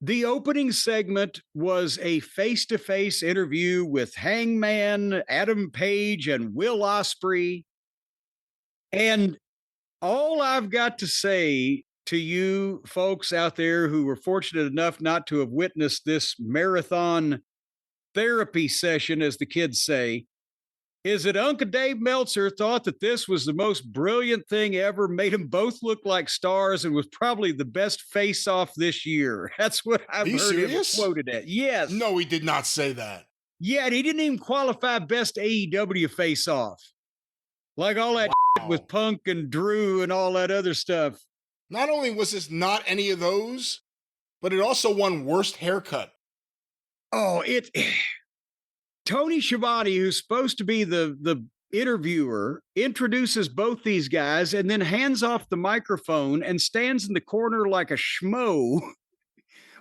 The opening segment was a face-to-face interview with Hangman, Adam Page, and Will Ospreay. And all I've got to say to you folks out there who were fortunate enough not to have witnessed this marathon therapy session, as the kids say, is that Uncle Dave Meltzer thought that this was the most brilliant thing ever, made them both look like stars, and was probably the best face-off this year. That's what Are I've you heard him serious? quoted at. Yes. No, he did not say that. Yeah, and he didn't even qualify best AEW face-off. Like all that shit with Wow. Punk and Drew and all that other stuff. Not only was this not any of those, but it also won worst haircut. Oh, Tony Schiavone, who's supposed to be the interviewer, introduces both these guys and then hands off the microphone and stands in the corner like a schmo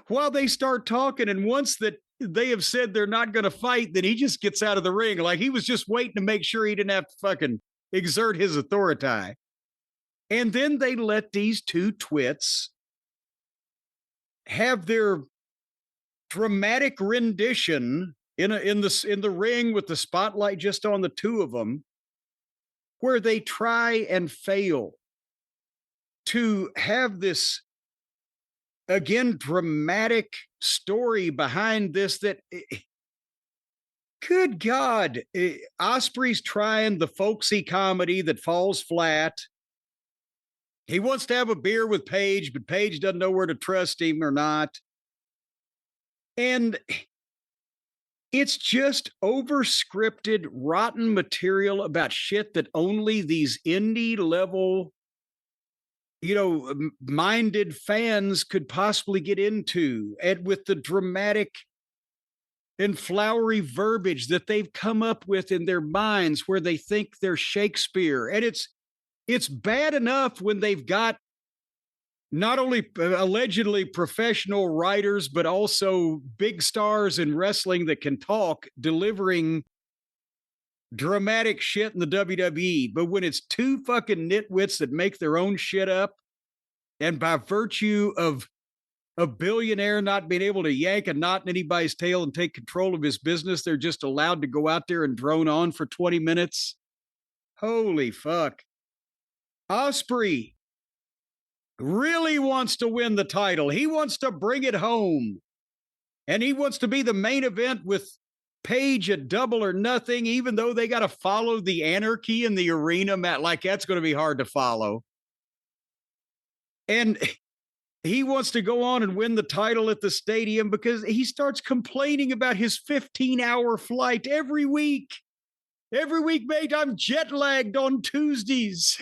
while they start talking. And once that they have said they're not going to fight, then he just gets out of the ring. Like he was just waiting to make sure he didn't have to fucking exert his authority. And then they let these two twits have their dramatic rendition in the ring with the spotlight just on the two of them, where they try and fail to have this again dramatic story behind this. That good God, Ospreay's trying the folksy comedy that falls flat. He wants to have a beer with Paige, but Paige doesn't know where to trust him or not. And it's just over-scripted, rotten material about shit that only these indie level, minded fans could possibly get into. And with the dramatic and flowery verbiage that they've come up with in their minds where they think they're Shakespeare. And it's bad enough when they've got not only allegedly professional writers, but also big stars in wrestling that can talk, delivering dramatic shit in the WWE. But when it's two fucking nitwits that make their own shit up, and by virtue of a billionaire not being able to yank a knot in anybody's tail and take control of his business, they're just allowed to go out there and drone on for 20 minutes. Holy fuck. Ospreay really wants to win the title. He wants to bring it home. And he wants to be the main event with Paige at Double or Nothing, even though they got to follow the anarchy in the arena, Matt. Like, that's going to be hard to follow. And he wants to go on and win the title at the stadium because he starts complaining about his 15-hour flight every week. Every week, mate, I'm jet lagged on Tuesdays.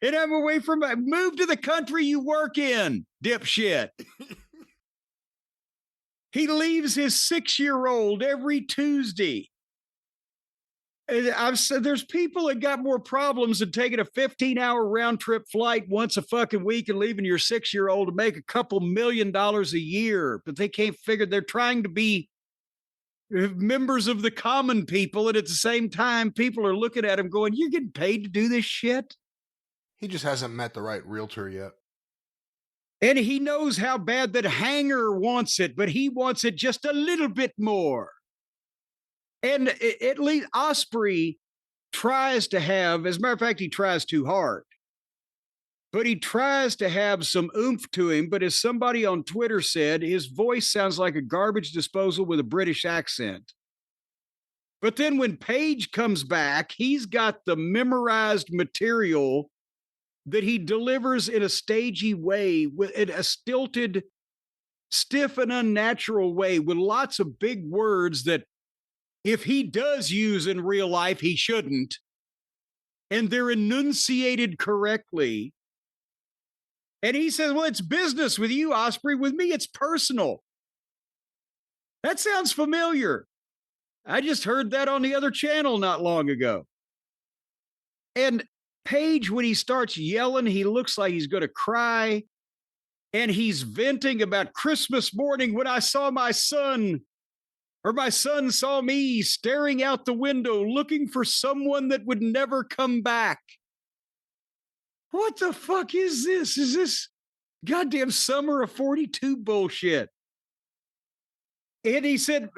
And I'm away from move to the country you work in, dipshit. He leaves his 6-year-old every Tuesday. And I've said there's people that got more problems than taking a 15-hour round trip flight once a fucking week and leaving your 6-year-old to make a couple $1 million a year. But they can't figure they're trying to be members of the common people. And at the same time, people are looking at him going, you're getting paid to do this shit? He just hasn't met the right realtor yet. And he knows how bad that Hanger wants it, but he wants it just a little bit more. And at least Ospreay tries to have, as a matter of fact, he tries too hard, but he tries to have some oomph to him. But as somebody on Twitter said, his voice sounds like a garbage disposal with a British accent. But then when Paige comes back, he's got the memorized material that he delivers in a stagey way, in a stilted, stiff and unnatural way with lots of big words that if he does use in real life, he shouldn't. And they're enunciated correctly. And he says, well, it's business with you, Ospreay. With me, it's personal. That sounds familiar. I just heard that on the other channel not long ago. And Paige, when he starts yelling, he looks like he's going to cry. And he's venting about Christmas morning when I saw my son, or my son saw me staring out the window looking for someone that would never come back. What the fuck is this? Is this goddamn Summer of 42 bullshit. And he said,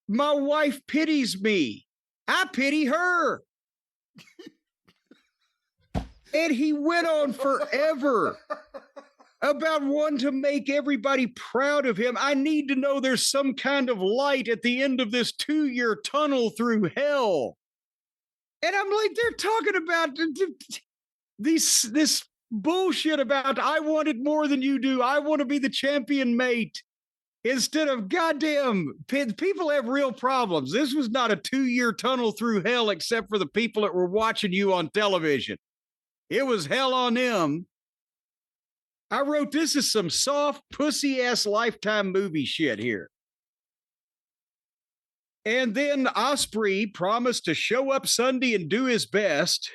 my wife pities me. I pity her. And he went on forever about wanting to make everybody proud of him. I need to know there's some kind of light at the end of this 2-year tunnel through hell. And I'm like, they're talking about this bullshit about I want it more than you do. I want to be the champion mate. Instead of goddamn, people have real problems. This was not a 2-year tunnel through hell, except for the people that were watching you on television. It was hell on them. I wrote, this is some soft, pussy-ass Lifetime movie shit here. And then Ospreay promised to show up Sunday and do his best.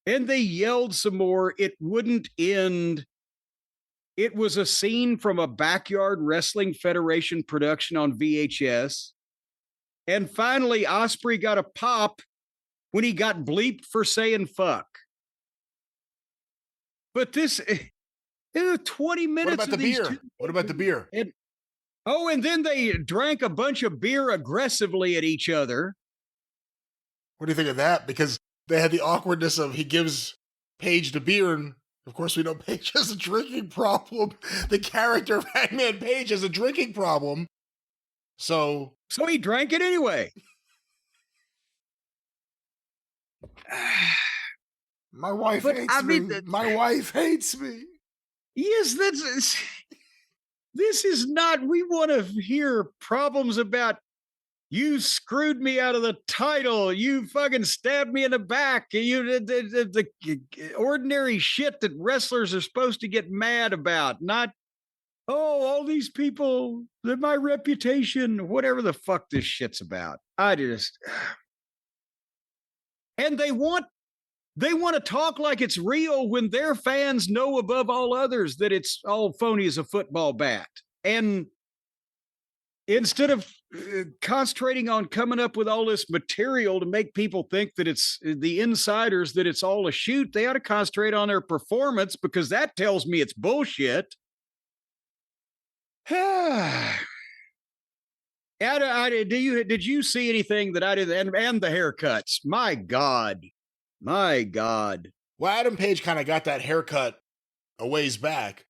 And they yelled some more. It wouldn't end. It was a scene from a Backyard Wrestling Federation production on VHS. And finally, Ospreay got a pop when he got bleeped for saying fuck. But this, 20 minutes. What about the beer? What about the beer? And then they drank a bunch of beer aggressively at each other. What do you think of that? Because they had the awkwardness of he gives Paige the beer, and of course we know Paige has a drinking problem. The character of Hangman Page has a drinking problem. So he drank it anyway. My wife hates me. My wife hates me. Yes, this is not, we want to hear problems about you screwed me out of the title. You fucking stabbed me in the back. The ordinary shit that wrestlers are supposed to get mad about. Not, all these people, my reputation, whatever the fuck this shit's about. And they want to talk like it's real when their fans know above all others that it's all phony as a football bat. And instead of concentrating on coming up with all this material to make people think that it's the insiders, that it's all a shoot, they ought to concentrate on their performance, because that tells me it's bullshit. Did you see anything that I didn't? And the haircuts, my God. Well, Adam Page kind of got that haircut a ways back,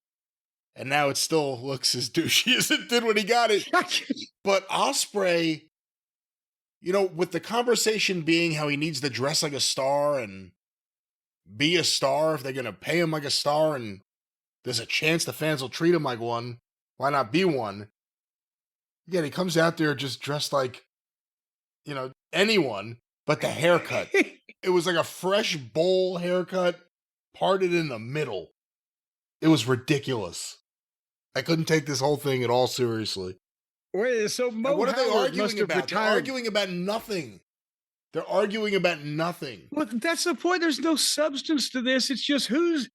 and now it still looks as douchey as it did when he got it. But Ospreay, with the conversation being how he needs to dress like a star and be a star if they're going to pay him like a star, and there's a chance the fans will treat him like one, why not be one? Again, he comes out there just dressed like, anyone, but the haircut. It was like a fresh bowl haircut, parted in the middle. It was ridiculous. I couldn't take this whole thing at all seriously. Wait, so what are they arguing about? They're arguing about nothing. Well, that's the point. There's no substance to this. It's just who's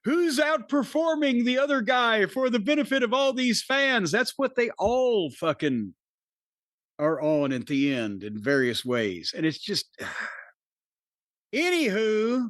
outperforming the other guy for the benefit of all these fans. That's what they all fucking are on at the end in various ways. And it's just... Anywho,